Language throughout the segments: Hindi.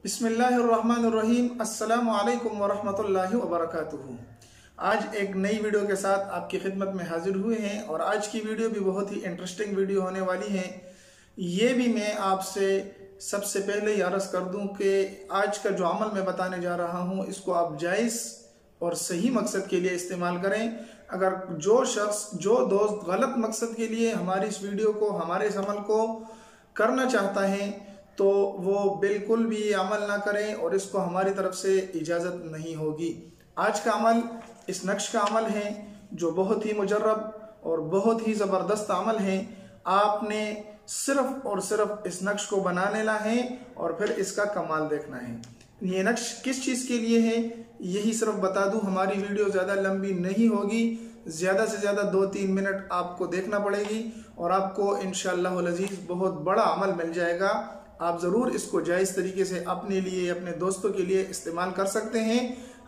बिस्मिल्लाहिर्रहमानिर्रहीम। अस्सलामु अलैकुम वरहमतुल्लाहि वबरकातुहू। आज एक नई वीडियो के साथ आपकी खिदमत में हाजिर हुए हैं और आज की वीडियो भी बहुत ही इंटरेस्टिंग वीडियो होने वाली है। ये भी मैं आपसे सबसे पहले ही अर्ज़ कर दूं कि आज का जो अमल मैं बताने जा रहा हूं इसको आप जायज़ और सही मकसद के लिए इस्तेमाल करें। अगर जो शख्स जो दोस्त गलत मकसद के लिए हमारी इस वीडियो को हमारे इस अमल को करना चाहता है तो वो बिल्कुल भी ये अमल ना करें और इसको हमारी तरफ से इजाज़त नहीं होगी। आज का अमल इस नक्श का अमल है जो बहुत ही मुजर्रब और बहुत ही ज़बरदस्त अमल है। आपने सिर्फ और सिर्फ इस नक्श को बना लेना है और फिर इसका कमाल देखना है। ये नक्श किस चीज़ के लिए है यही सिर्फ बता दूं, हमारी वीडियो ज़्यादा लंबी नहीं होगी, ज़्यादा से ज़्यादा 2-3 मिनट आपको देखना पड़ेगी और आपको इंशाअल्लाह अज़ीज़ बहुत बड़ा अमल मिल जाएगा। आप ज़रूर इसको जायज़ तरीके से अपने लिए अपने दोस्तों के लिए इस्तेमाल कर सकते हैं।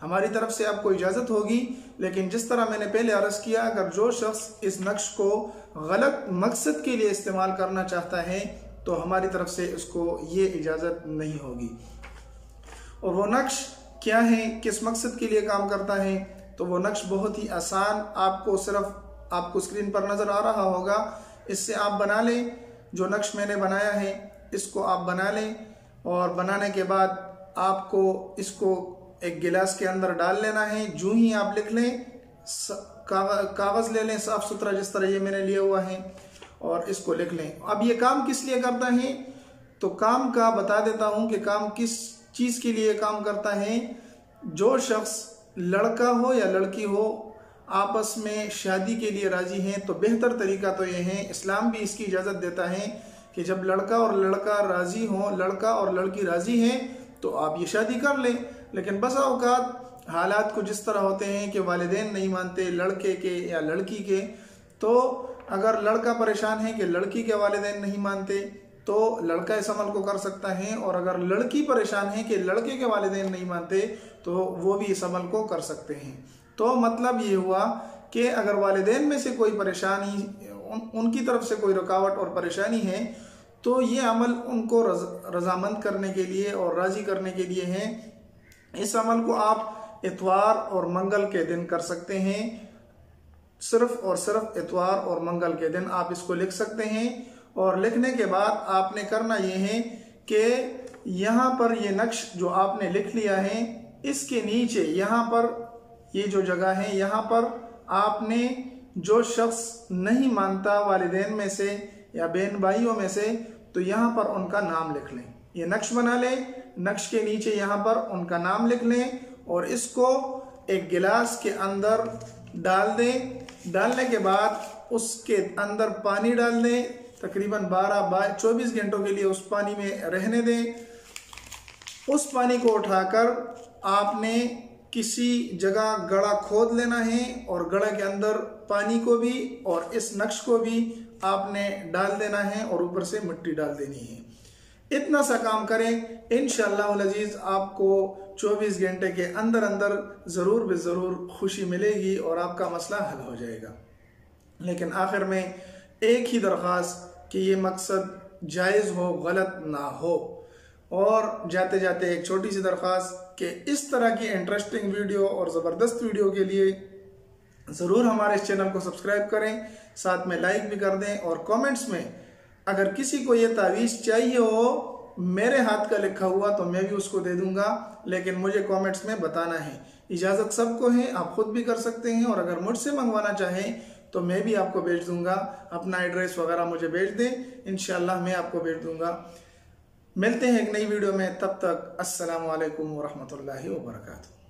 हमारी तरफ से आपको इजाज़त होगी, लेकिन जिस तरह मैंने पहले अर्ज़ किया, अगर जो शख्स इस नक्श को गलत मकसद के लिए इस्तेमाल करना चाहता है तो हमारी तरफ से उसको ये इजाज़त नहीं होगी। और वो नक्श क्या है, किस मकसद के लिए काम करता है, तो वो नक्श बहुत ही आसान, आपको स्क्रीन पर नज़र आ रहा होगा, इससे आप बना लें। जो नक्श मैंने बनाया है इसको आप बना लें और बनाने के बाद आपको इसको एक गिलास के अंदर डाल लेना है। जो ही आप लिख लें, कागज़ ले लें साफ़ सुथरा जिस तरह ये मैंने लिया हुआ है और इसको लिख लें। अब ये काम किस लिए करता है तो काम का बता देता हूँ कि काम किस चीज़ के लिए काम करता है। जो शख्स लड़का हो या लड़की हो आपस में शादी के लिए राजी हैं तो बेहतर तरीका तो ये है, इस्लाम भी इसकी इजाज़त देता है कि जब लड़का और लड़का राजी हों, लड़का और लड़की राजी हैं तो आप ये शादी कर लें। लेकिन बसा औकात हालात कुछ इस तरह होते हैं कि वालिदैन नहीं मानते लड़के के या लड़की के। तो अगर लड़का परेशान है कि लड़की के वालिदैन नहीं मानते तो लड़का इस अमल को कर सकता है, और अगर लड़की परेशान है कि लड़के के वालिदैन नहीं मानते तो वो भी इस अमल को कर सकते हैं। तो मतलब ये हुआ कि अगर वालिदैन में से कोई परेशानी, उनकी तरफ से कोई रुकावट और परेशानी है तो ये अमल उनको रजामंद करने के लिए और राज़ी करने के लिए है। इस अमल को आप इतवार और मंगल के दिन कर सकते हैं। सिर्फ और सिर्फ इतवार और मंगल के दिन आप इसको लिख सकते हैं और लिखने के बाद आपने करना ये है कि यहाँ पर ये नक्श जो आपने लिख लिया है इसके नीचे यहाँ पर ये जो जगह है यहाँ पर आपने जो शख्स नहीं मानता वालिदैन में से या बहन भाइयों में से तो यहाँ पर उनका नाम लिख लें। ये नक्श बना लें, नक्श के नीचे यहाँ पर उनका नाम लिख लें और इसको एक गिलास के अंदर डाल दें। डालने के बाद उसके अंदर पानी डाल दें, तकरीबन 12-24 घंटों के लिए उस पानी में रहने दें। उस पानी को उठाकर आपने किसी जगह गड़ा खोद लेना है और गड़ा के अंदर पानी को भी और इस नक्श को भी आपने डाल देना है और ऊपर से मिट्टी डाल देनी है। इतना सा काम करें, इंशाअल्लाह अज़ीज़ आपको 24 घंटे के अंदर अंदर ज़रूर बेज़रूर खुशी मिलेगी और आपका मसला हल हो जाएगा। लेकिन आखिर में एक ही दरख्वास्त कि ये मकसद जायज़ हो, गलत ना हो। और जाते जाते एक छोटी सी दरख्वास्त कि इस तरह की इंटरेस्टिंग वीडियो और ज़बरदस्त वीडियो के लिए ज़रूर हमारे इस चैनल को सब्सक्राइब करें, साथ में लाइक भी कर दें और कमेंट्स में अगर किसी को ये तावीज़ चाहिए हो मेरे हाथ का लिखा हुआ तो मैं भी उसको दे दूंगा, लेकिन मुझे कमेंट्स में बताना है। इजाज़त सबको है, आप खुद भी कर सकते हैं और अगर मुझसे मंगवाना चाहें तो मैं भी आपको भेज दूंगा। अपना एड्रेस वगैरह मुझे भेज दें, इंशाअल्लाह मैं आपको भेज दूंगा। मिलते हैं एक नई वीडियो में, तब तक अस्सलामु अलैकुम वरहमतुल्लाहि वबरकातुहू।